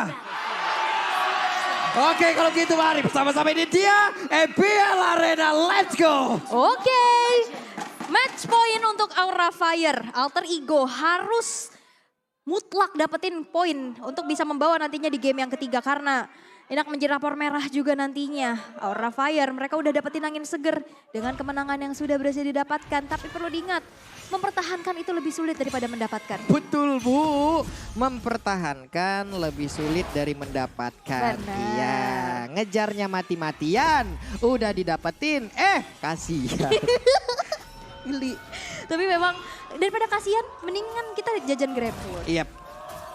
Iya. Oke, kalau gitu mari bersama-sama ini dia MPL Arena, let's go. Oke, match point untuk Aura Fire. Alter Ego harus mutlak dapetin poin untuk bisa membawa nantinya di game yang ketiga. Karena enak menjadi rapor merah juga nantinya. Aura Fire mereka udah dapetin angin seger dengan kemenangan yang sudah berhasil didapatkan. Tapi perlu diingat, mempertahankan itu lebih sulit daripada mendapatkan. Betul Bu, mempertahankan lebih sulit dari mendapatkan. Benar. Iya, ngejarnya mati-matian, udah didapetin, kasihan. Geli. Tapi memang daripada kasihan, mendingan kita jajan GrabFood. Iya,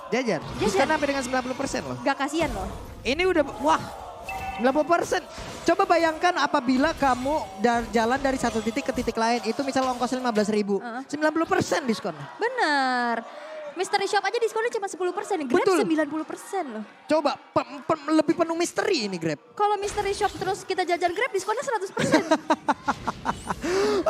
jajan. Diskon sampai dengan 90% loh. Gak kasihan loh. Ini udah, wah 90%. Coba bayangkan apabila kamu jalan dari satu titik ke titik lain, itu misal ongkosnya 15.000, 90% diskon. Bener. Mystery Shop aja diskonnya cuma 10%, Grab Betul. 90% loh. Coba lebih penuh misteri ini Grab. Kalau Mystery Shop terus kita jajan Grab diskonnya 100%.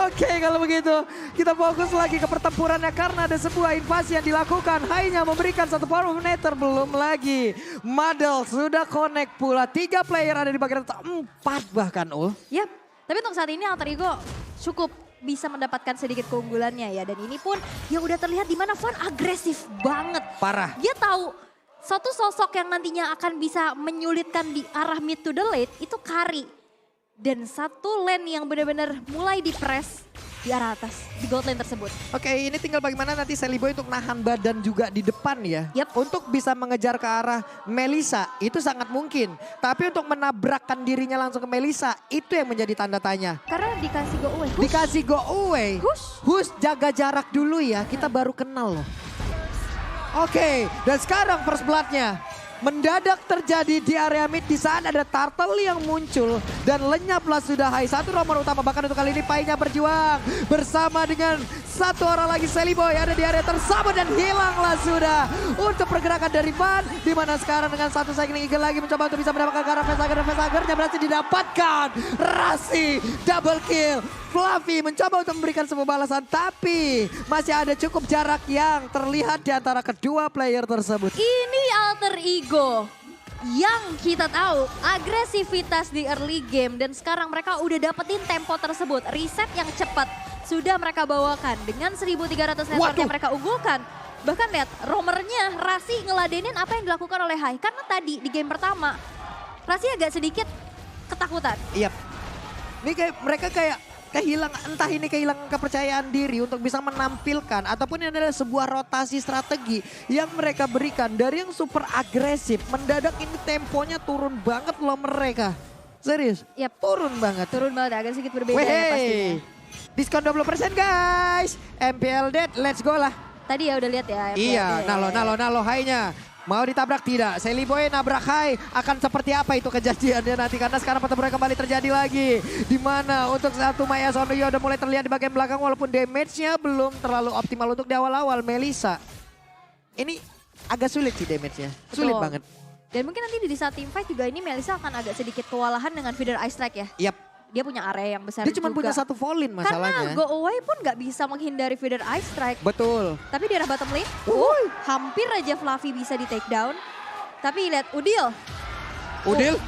Oke, kalau begitu kita fokus lagi ke pertempurannya karena ada sebuah invasi yang dilakukan. Hanya memberikan satu power meter, belum lagi. Madel sudah connect pula. 3 player ada di bagian 4 bahkan Yap, tapi untuk saat ini Alter Ego cukup bisa mendapatkan sedikit keunggulannya ya. Dan ini pun yang udah terlihat di mana Van agresif banget. Parah. Dia tahu satu sosok yang nantinya akan bisa menyulitkan di arah mid to the late itu Kari. Dan satu lane yang benar-benar mulai di-press di arah atas, di gold lane tersebut. Oke, ini tinggal bagaimana nanti Sally Boy untuk nahan badan juga di depan ya. Yap. Untuk bisa mengejar ke arah Melissa, itu sangat mungkin. Tapi untuk menabrakkan dirinya langsung ke Melissa, itu yang menjadi tanda tanya. Karena dikasih go away. Hush. Dikasih go away. Hush. Jaga jarak dulu ya, kita baru kenal loh. Oke, dan sekarang first blood-nya. Mendadak terjadi di area mid, di saat ada Turtle yang muncul dan lenyaplah sudah Hai. Satu nomor utama bahkan untuk kali ini Painya berjuang bersama dengan satu orang lagi Sally Boy ada di area tersama dan hilanglah sudah untuk pergerakan dari Van. Di mana sekarang dengan satu cycling eagle lagi mencoba untuk bisa mendapatkan ke arah Vesager dan Vesagernya berhasil didapatkan. Rasi double kill. Fluffy mencoba untuk memberikan sebuah balasan tapi masih ada cukup jarak yang terlihat di antara kedua player tersebut. Ini Alter Ego yang kita tahu agresivitas di early game dan sekarang mereka udah dapetin tempo tersebut. Reset yang cepat sudah mereka bawakan dengan 1.300 network yang mereka unggulkan. Bahkan lihat roamernya Rasi ngeladenin apa yang dilakukan oleh Hai. Karena tadi di game pertama Rasi agak sedikit ketakutan. Iya. Ini kayak mereka kayak kehilangan, entah ini kehilangan kepercayaan diri untuk bisa menampilkan ataupun ini adalah sebuah rotasi strategi yang mereka berikan dari yang super agresif. Mendadak ini temponya turun banget loh mereka. Serius? Yap. Turun banget. Turun banget agak sedikit berbeda ya pastinya. Diskon 20% guys. MPL Dead, let's go lah. Tadi ya udah lihat ya. Iya, nalo Hai-nya. Mau ditabrak tidak? Sally Boy nabrak Hai. Akan seperti apa itu kejadiannya nanti? Karena sekarang pertempuran kembali terjadi lagi. Dimana untuk satu Maya Sonuyo udah mulai terlihat di bagian belakang. Walaupun damage-nya belum terlalu optimal untuk di awal-awal. Melissa. Ini agak sulit sih damage-nya. Sulit banget. Dan mungkin nanti di saat team fight juga ini Melissa akan agak sedikit kewalahan dengan feeder ice strike ya. Yap. Dia punya area yang besar Dia cuma punya satu Volin masalahnya. Karena go away pun gak bisa menghindari feeder ice strike. Betul. Tapi di arah bottom lane, hampir aja Fluffy bisa di take down. Tapi lihat Udil.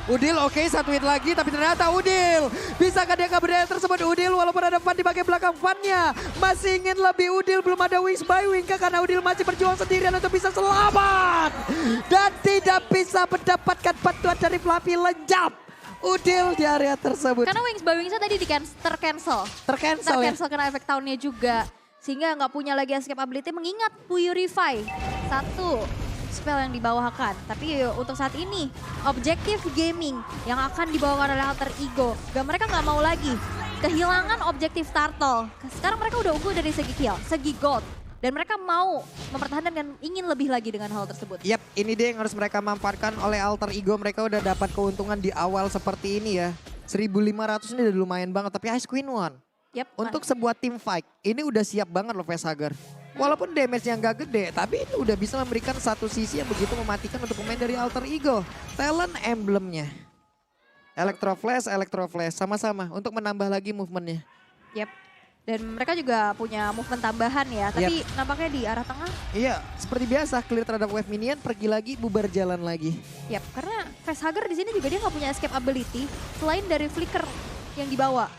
Udil oke, satu hit lagi tapi ternyata Udil. Bisakah dia kabur dari tersebut Udil walaupun ada Van di bagian belakang Van-nya. Masih ingin lebih Udil, belum ada wings by wing karena Udil masih berjuang sendirian untuk bisa selamat. Dan tidak bisa mendapatkan bantuan dari Fluffy, lenyap. Udil di area tersebut. Karena wings by wingsnya tadi tercancel ya? karena efek tahunnya juga. Sehingga nggak punya lagi escape ability mengingat Purify. Satu spell yang dibawakan. Tapi untuk saat ini objektif gaming yang akan dibawakan oleh Alter Ego. Mereka nggak mau lagi kehilangan objektif Turtle. Sekarang mereka udah unggul dari segi kill, segi gold. Dan mereka mau mempertahankan dan ingin lebih lagi dengan hal tersebut. Yap, ini dia yang harus mereka manfaatkan oleh Alter Ego. Mereka udah dapat keuntungan di awal seperti ini ya. 1.500 ini udah lumayan banget, tapi Ice Queen won. Yap, untuk sebuah tim fight, ini udah siap banget loh Vesager. Walaupun damage yang gak gede, tapi ini udah bisa memberikan satu sisi yang begitu mematikan untuk pemain dari Alter Ego. Talent emblemnya. Electro Flash, sama-sama untuk menambah lagi movementnya. Yap. Dan mereka juga punya movement tambahan ya, tapi nampaknya di arah tengah. Iya, seperti biasa clear terhadap wave minion, pergi lagi, bubar jalan lagi. Yap, karena Facehugger di sini juga dia nggak punya escape ability selain dari flicker yang dibawa.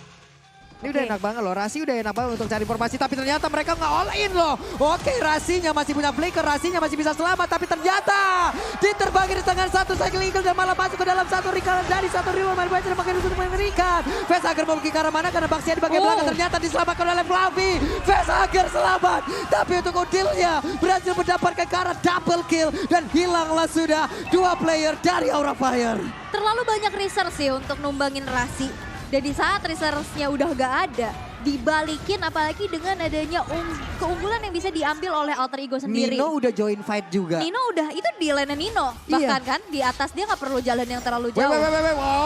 Ini udah enak banget loh, Rasi udah enak banget untuk cari informasi, tapi ternyata mereka nggak all in loh. Oke, Rasinya masih punya flicker, Rasinya masih bisa selamat, tapi ternyata diterbangin di tangan satu cycle eagle dan malah masuk ke dalam satu rekalan dari satu rival main baca dan pakai untuk mengerikan. Facehugger mau pergi ke arah mana karena Baxia di bagian belakang ternyata diselamatkan oleh Fluffy. Facehugger selamat, tapi untuk Udilnya berhasil mendapatkan ke arah double kill dan hilanglah sudah dua player dari Aura Fire. Terlalu banyak research sih untuk numbangin Rasi. Dan di saat research-nya udah gak ada, dibalikin apalagi dengan adanya keunggulan yang bisa diambil oleh alter ego sendiri. Nino udah join fight juga. Nino udah, itu di lane Nino. Bahkan kan di atas dia gak perlu jalan yang terlalu jauh.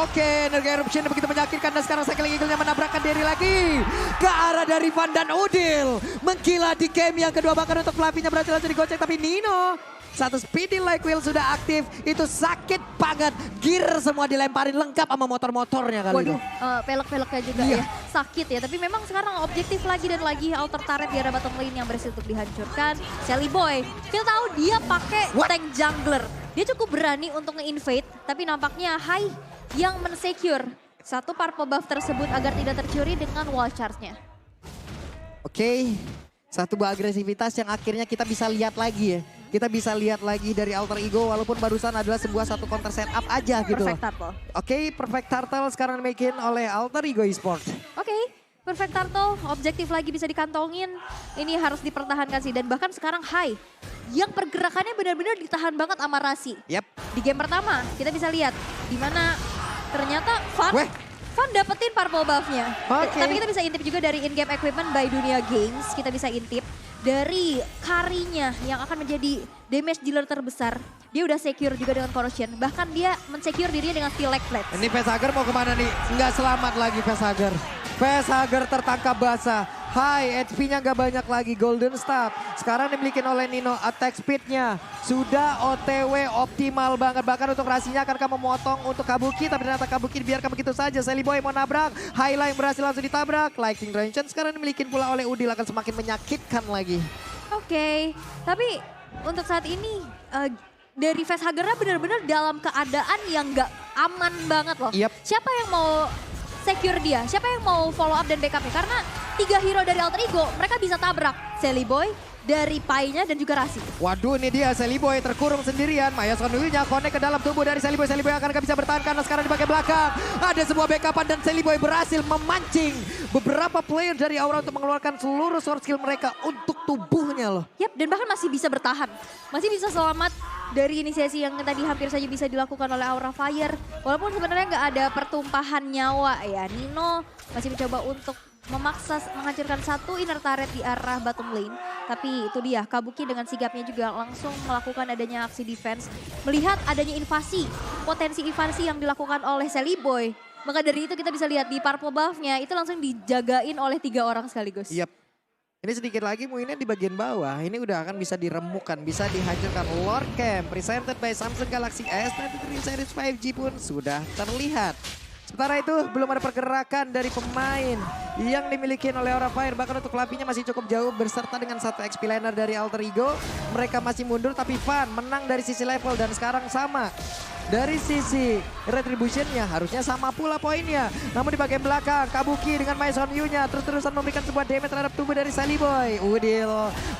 Oke, Energy Eruption begitu menyakitkan dan sekarang Cycling Eagle-nya menabrakkan diri lagi. Ke arah dari Van dan Udil. Menggila di game yang kedua bahkan untuk Fluffy-nya berhasil langsung digocek tapi Nino. Satu speedy like wheel sudah aktif, itu sakit banget. Gear semua dilemparin lengkap sama motor-motornya kali itu. Waduh, pelek-peleknya juga ya. Sakit ya, tapi memang sekarang objektif lagi dan lagi alter turret di arah bottom lane yang berhasil untuk dihancurkan. Shelly Boy, kita tahu dia pakai tank jungler. Dia cukup berani untuk nge-invade, tapi nampaknya Hai yang men-secure satu purple buff tersebut agar tidak tercuri dengan wall charge-nya. Oke, satu buah agresivitas yang akhirnya kita bisa lihat lagi ya. Kita bisa lihat lagi dari Alter Ego walaupun barusan adalah sebuah satu counter setup aja gitu. Perfect Turtle. Oke, Perfect Turtle sekarang dimakin oleh Alter Ego Esports. Oke, Perfect Turtle objektif lagi bisa dikantongin. Ini harus dipertahankan sih dan bahkan sekarang Hai yang pergerakannya benar-benar ditahan banget sama Rasi. Yap. Di game pertama kita bisa lihat di mana ternyata Van dapetin purple buff-nya. Tapi kita bisa intip juga dari in-game equipment by Dunia Games. Kita bisa intip dari Karinya yang akan menjadi damage dealer terbesar. Dia udah secure juga dengan corrosion. Bahkan dia men-secure dirinya dengan steel leg plates. Ini Facehugger mau kemana nih? Nggak selamat lagi Facehugger. Facehugger tertangkap basah. Hai, HP-nya nggak banyak lagi. Golden Staff. Sekarang dimiliki oleh Nino. Attack speed-nya sudah OTW optimal banget. Bahkan untuk Rasinya akan kamu memotong untuk Kabuki. Tapi ternyata Kabuki dibiarkan begitu saja. Shelly Boy mau nabrak. Highline berhasil langsung ditabrak. Lightning Dragon sekarang dimiliki pula oleh Udil. Akan semakin menyakitkan lagi. Oke, tapi untuk saat ini dari Facehugger-nya benar-benar dalam keadaan yang nggak aman banget loh. Siapa yang mau secure dia? Siapa yang mau follow up dan backup-nya? Karena 3 hero dari Alter Ego mereka bisa tabrak. Shelly Boy, dari Pai-nya dan juga Rasi. Waduh, ini dia Shelly Boy terkurung sendirian. Maya Sondunya connect ke dalam tubuh dari Shelly Boy. Shelly Boy akan bisa bertahan karena sekarang di bagian belakang. Ada sebuah backupan dan Shelly Boy berhasil memancing beberapa player dari Aura untuk mengeluarkan seluruh source skill mereka untuk tubuhnya loh. Yap, dan bahkan masih bisa bertahan. Masih bisa selamat dari inisiasi yang tadi hampir saja bisa dilakukan oleh Aura Fire. Walaupun sebenarnya nggak ada pertumpahan nyawa ya. Nino masih mencoba untuk memaksa menghancurkan satu inner turret di arah bottom lane. Tapi itu dia, Kabuki dengan sigapnya juga langsung melakukan adanya aksi defense. Melihat adanya invasi, potensi invasi yang dilakukan oleh Shelly Boy. Maka dari itu kita bisa lihat di purple buff-nya itu langsung dijagain oleh 3 orang sekaligus. Yap. Ini sedikit lagi Muinnya di bagian bawah. Ini udah akan bisa diremukkan, bisa dihancurkan. Lord Camp presented by Samsung Galaxy S93 Series 5G pun sudah terlihat. Sementara itu belum ada pergerakan dari pemain yang dimiliki oleh Aura Fire. Bahkan untuk Fluffy-nya masih cukup jauh berserta dengan satu XP laner dari Alter Ego. Mereka masih mundur tapi Van menang dari sisi level dan sekarang sama. Dari sisi retribution-nya harusnya sama pula poinnya. Namun di bagian belakang Kabuki dengan Maison Yu-nya terus-terusan memberikan sebuah damage terhadap tubuh dari Shelly Boy. Udil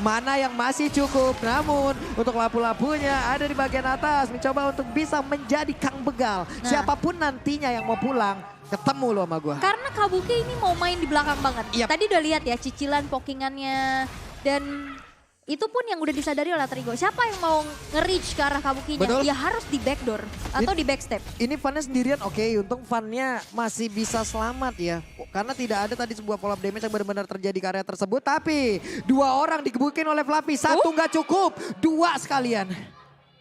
mana yang masih cukup. Namun untuk lapu-lapunya ada di bagian atas. Mencoba untuk bisa menjadi Kang Begal. Siapapun nantinya yang mau pulang ketemu lo sama gue. Karena Kabuki ini mau main di belakang banget. Tadi udah lihat ya cicilan pokingannya. Dan itu pun yang udah disadari oleh Alter Ego. Siapa yang mau nge-reach ke arah Kabukinya? Betul. Ya harus di backdoor atau di backstep. Ini Van-nya sendirian untung Van-nya masih bisa selamat ya. Karena tidak ada tadi sebuah follow-up damage yang benar-benar terjadi ke area tersebut. Tapi 2 orang digebukin oleh Fluffy. 1 nggak cukup, 2 sekalian.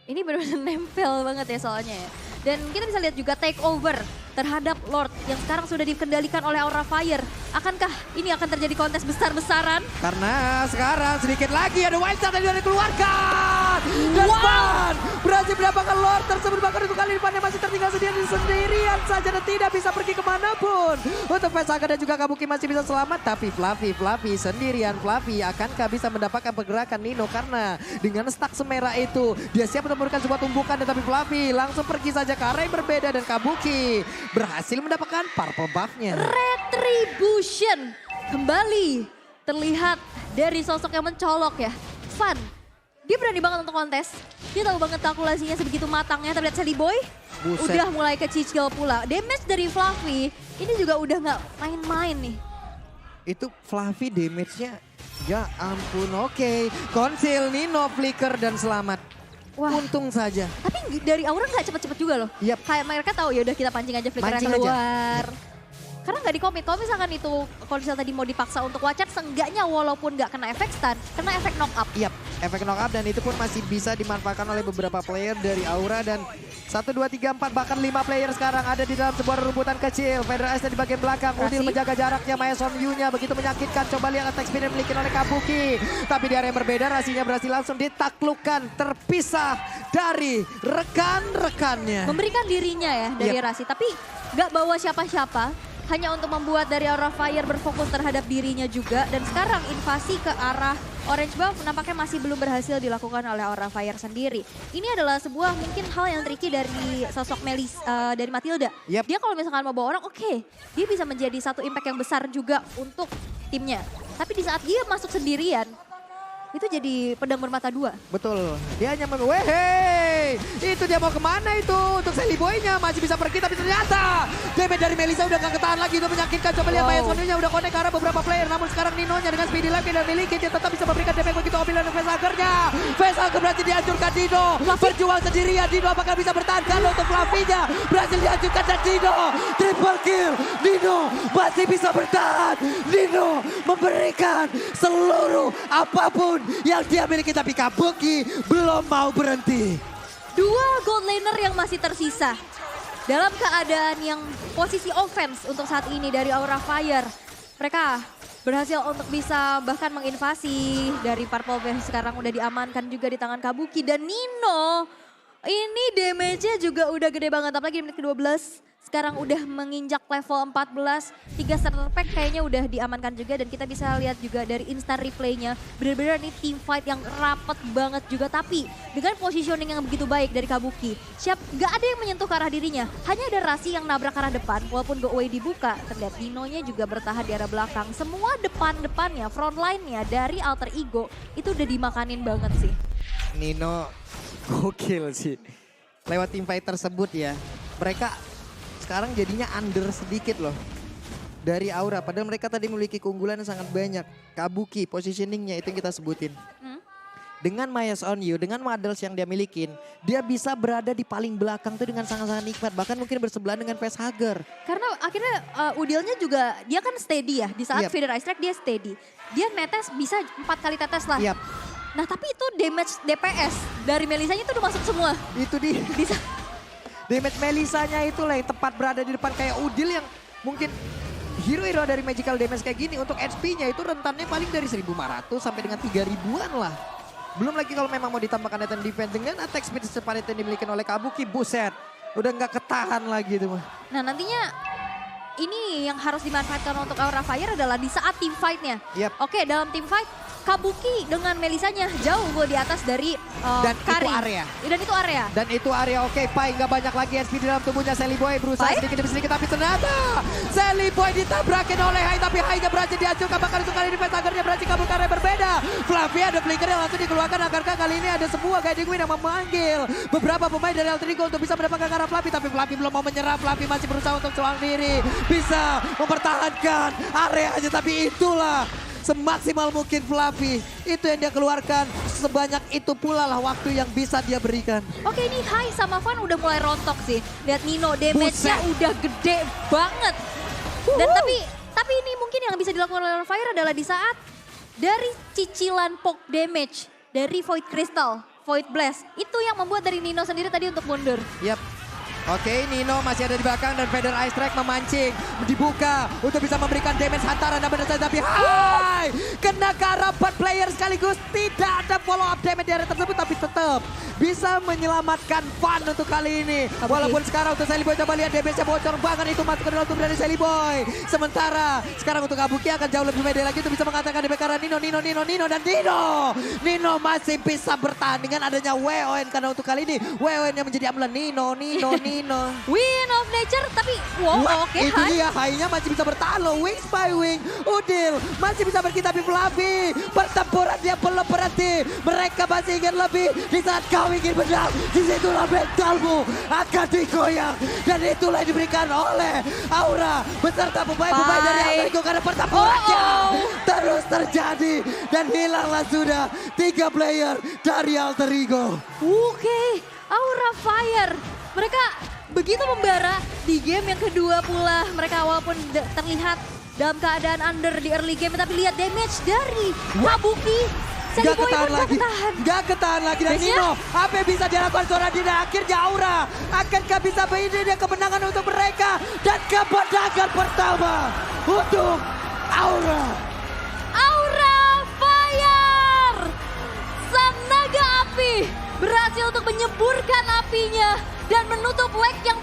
Ini benar-benar nempel banget ya soalnya ya. Dan kita bisa lihat juga take over terhadap Lord yang sekarang sudah dikendalikan oleh Aura Fire. Akankah ini akan terjadi kontes besar-besaran? Karena sekarang sedikit lagi ada wild shot yang dikeluarkan. Dan Van berhasil mendapatkan menggunakan Lord tersebut. Bahkan untuk kali ini Pandai masih tertinggal sendirian saja dan tidak bisa pergi kemanapun. Untuk Vesaga dan juga Kabuki masih bisa selamat. Tapi Fluffy sendirian. Fluffy akankah bisa mendapatkan pergerakan Nino? Karena dengan stack semerah itu dia siap untuk memberikan sebuah tumbukan. Tetapi Fluffy langsung pergi saja ke arah yang berbeda. Dan Kabuki berhasil mendapatkan purple buff-nya. Retribution kembali terlihat dari sosok yang mencolok ya. Fun. Dia berani banget untuk kontes. Dia tahu banget kalkulasinya sebegitu matangnya. Terlihat Sally Boy udah mulai kecicil pula. Damage dari Fluffy ini juga udah nggak main-main nih. Itu Fluffy damage-nya ya ampun. Oke, Conceal, Nino, Flicker dan selamat. Wah. Untung saja. Tapi dari Aura nggak cepet-cepet juga loh. Yap. Kayak mereka tahu ya udah kita pancing aja Flickernya Mancing aja. keluar. Karena nggak dikomit. Kalau misalkan itu Conceal tadi mau dipaksa untuk wacat, seenggaknya walaupun nggak kena efek stun, kena efek knock up. Yap, efek knock up dan itu pun masih bisa dimanfaatkan oleh beberapa player dari Aura dan 1, 2, 3, 4 bahkan 5 player sekarang ada di dalam sebuah rumputan kecil. Federer Ice di bagian belakang, Udil menjaga jaraknya, Maya Son Yu-nya begitu menyakitkan. Coba lihat attack speed yang dimiliki oleh Kabuki. Tapi di area yang berbeda Rasinya berhasil langsung ditaklukkan, terpisah dari rekan-rekannya. Memberikan dirinya ya dari Yap. Rasi, tapi nggak bawa siapa-siapa. Hanya untuk membuat dari Aura Fire berfokus terhadap dirinya juga. Dan sekarang invasi ke arah Orange Buff nampaknya masih belum berhasil dilakukan oleh Aura Fire sendiri. Ini adalah sebuah mungkin hal yang tricky dari sosok Melis, dari Matilda. Yap. Dia kalau misalkan mau bawa orang, oke, dia bisa menjadi satu impact yang besar juga untuk timnya. Tapi di saat dia masuk sendirian, itu jadi pedang bermata dua. Betul, dia hanya Wehey, itu dia mau kemana itu? Untuk Sally Boy-nya masih bisa pergi tapi ternyata damage dari Melisa udah gak ketahan lagi, itu menyakitkan. Coba lihat Maya Son Yu-nya udah connect ke arah beberapa player. Namun sekarang Nino-nya dengan speedy life yang miliki dia tetap bisa memberikan damage begitu Obilan dan Vesager-nya. Vesager berhasil dihancurkan Dino, berjuang sendirian. Dino apakah bisa bertahan? Kalau untuk Fluffy-nya berhasil dihancurkan dan Dino triple kill. Dino masih bisa bertahan. Dino memberikan seluruh apapun yang dia miliki, tapi Kabuki belum mau berhenti. Dua gold laner yang masih tersisa. Dalam keadaan yang posisi offense untuk saat ini dari Aura Fire. Mereka berhasil untuk bisa bahkan menginvasi dari Purple Wave sekarang udah diamankan juga di tangan Kabuki. Dan Nino ini damage-nya juga udah gede banget. Apalagi di menit ke-12. Sekarang udah menginjak level 14, 3 starter pack kayaknya udah diamankan juga. Dan kita bisa lihat juga dari instant replaynya. Bener-bener nih team fight yang rapet banget juga. Tapi dengan positioning yang begitu baik dari Kabuki. Gak ada yang menyentuh ke arah dirinya. Hanya ada Rasi yang nabrak ke arah depan. Walaupun go away dibuka, terlihat Nino-nya juga bertahan di arah belakang. Semua depan-depannya, frontline-nya dari Alter Ego itu udah dimakanin banget sih. Nino gokil sih. Lewat team fight tersebut ya. Mereka sekarang jadinya under sedikit loh dari Aura. Padahal mereka tadi memiliki keunggulan yang sangat banyak. Kabuki positioningnya itu yang kita sebutin. Dengan Maya Son Yu, dengan models yang dia milikin, dia bisa berada di paling belakang tuh dengan sangat-sangat nikmat. Bahkan mungkin bersebelahan dengan Facehugger. Karena akhirnya Udilnya juga, dia kan steady ya. Di saat Yap. Feeder Ice Strike dia steady. Dia netes bisa 4 kali tetes lah. Yap. Nah tapi itu damage DPS dari Melisanya itu udah masuk semua. Itu dia. Bisa. Damage Melisanya itulah yang tepat berada di depan kayak Udil yang mungkin hero-hero dari magical damage kayak gini. Untuk HP-nya itu rentannya paling dari 1.500 sampai dengan 3.000-an lah. Belum lagi kalau memang mau ditambahkan item defense dengan attack speed secepat itu yang dimiliki oleh Kabuki. Buset, udah nggak ketahan lagi itu mah. Nah nantinya ini yang harus dimanfaatkan untuk Aura Fire adalah di saat team fight-nya. Yap. Oke, dalam team fight Kabuki dengan Melisanya jauh di atas dari Dan Kari. itu area. Dan itu area. Dan itu area oke, Pai nggak banyak lagi SP di dalam tubuhnya. Sally Boy berusaha Pai? sedikit demi sedikit tapi ternyata Sally Boy ditabrakin oleh Hai. Tapi Hai-nya berhasil dihancurkan, bahkan untuk kali ini Vesager-nya berhasil kabur ke area berbeda. Fluffy ada flicker yang langsung dikeluarkan. Akankah kali ini ada sebuah guiding win yang memanggil beberapa pemain dari Alter Ego untuk bisa mendapatkan ke arah Fluffy. Tapi Fluffy belum mau menyerah, Fluffy masih berusaha untuk selang diri. Bisa mempertahankan areanya, tapi itulah semaksimal mungkin Fluffy. Itu yang dia keluarkan, sebanyak itu pula lah waktu yang bisa dia berikan. Oke, ini Hai sama Van udah mulai rontok sih. Lihat Nino damage-nya Buset. udah gede banget. Dan tapi ini mungkin yang bisa dilakukan oleh Fire adalah di saat dari cicilan poke damage dari Void Crystal, Void Blast. Itu yang membuat dari Nino sendiri tadi untuk mundur. Yap. Oke, Nino masih ada di belakang dan Feather Ice Strike memancing. Dibuka untuk bisa memberikan damage hantaran dan benar tapi hai! Kena ke arah 4 player sekaligus. Tidak ada follow up damage di area tersebut tapi tetap bisa menyelamatkan Fun untuk kali ini. Walaupun sekarang untuk Sally Boy coba lihat damage-nya bocor banget itu masuk ke dalam tubuh dari Sally Boy. Sementara sekarang untuk Kabuki akan jauh lebih pede lagi untuk bisa mengatakan di karena Nino dan Nino masih bisa bertahan dengan adanya WON karena untuk kali ini WON yang menjadi ambulan Nino. Win of Nature tapi wow oke itu Hai. dia Hai-nya masih bisa bertahan loh. Wings by Wing. Udil masih bisa berkitab Fluffy. Pertempuran dia belum berhenti. Mereka masih ingin lebih. Di saat kau ingin menang, disitulah mentalmu akan digoyang. Dan itulah yang diberikan oleh Aura beserta pemain-pemain dari Alter Ego karena pertempurannya terus terjadi. Dan hilanglah sudah 3 player dari Alter Ego. Oke, Aura Fire. Mereka begitu membara di game yang kedua pula. Mereka walaupun terlihat dalam keadaan under di early game. Tapi lihat damage dari Kabuki. Sally Boy pun Gak ketahan lagi dan Nino. Apa yang bisa dilakukan seorang Dina? Akhirnya Aura. Akankah bisa beri dia kemenangan untuk mereka? Dan kemenangan pertama untuk Aura. Aura Fire. Sang naga api berhasil untuk menyeburkan apinya dan menutup leg yang